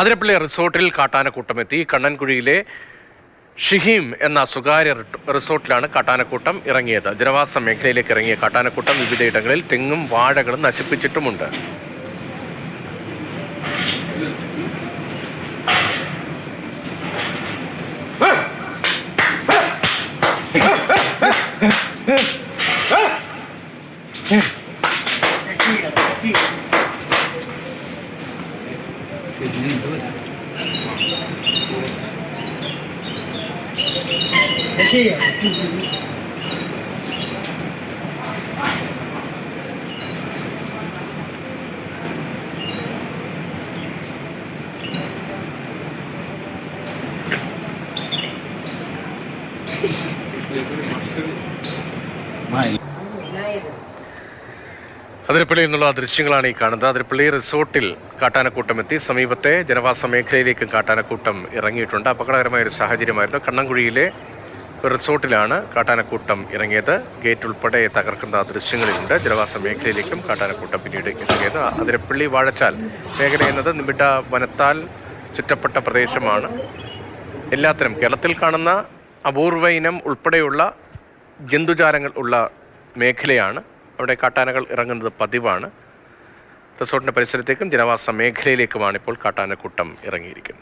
അതിരപ്പള്ളി റിസോർട്ടിൽ കാട്ടാനക്കൂട്ടമെത്തി. കണ്ണൻകുഴിയിലെ ഷിഹീം എന്ന സ്വകാര്യ റിസോർട്ടിലാണ് കാട്ടാനക്കൂട്ടം ഇറങ്ങിയത്. ജനവാസ മേഖലയിലേക്ക് ഇറങ്ങിയ കാട്ടാനക്കൂട്ടം വിവിധയിടങ്ങളിൽ തെങ്ങും വാഴകളും നശിപ്പിച്ചിട്ടുമുണ്ട്. അതിരപ്പള്ളിയിൽ നിന്നുള്ള ദൃശ്യങ്ങളാണ് ഈ കാണുന്നത്. അതിരപ്പള്ളി റിസോർട്ടിൽ കാട്ടാനക്കൂട്ടമെത്തി. സമീപത്തെ ജനവാസ മേഖലയിലേക്കും കാട്ടാനക്കൂട്ടം ഇറങ്ങിയിട്ടുണ്ട്. അപകടകരമായ ഒരു സാഹചര്യമായിരുന്നു. കണ്ണൻകുഴിയിലെ റിസോർട്ടിലാണ് കാട്ടാനക്കൂട്ടം ഇറങ്ങിയത്. ഗേറ്റ് ഉൾപ്പെടെ തകർക്കുന്ന ദൃശ്യങ്ങളിലുണ്ട്. ജനവാസ മേഖലയിലേക്കും കാട്ടാനക്കൂട്ടം പിന്നീട് ഇറങ്ങിയത്. അതിരപ്പള്ളി വാഴച്ചാൽ മേഖല എന്നത് നിബിഡ വനത്താൽ ചുറ്റപ്പെട്ട പ്രദേശമാണ്. എല്ലാത്തരം കേരളത്തിൽ കാണുന്ന അപൂർവ ഇനം ഉൾപ്പെടെയുള്ള ജന്തുജാലങ്ങൾ ഉള്ള മേഖലയാണ്. അവിടെ കാട്ടാനകൾ ഇറങ്ങുന്നത് പതിവാണ്. റിസോർട്ടിൻ്റെ പരിസരത്തേക്കും ജനവാസ മേഖലയിലേക്കുമാണ് ഇപ്പോൾ കാട്ടാനക്കൂട്ടം ഇറങ്ങിയിരിക്കുന്നത്.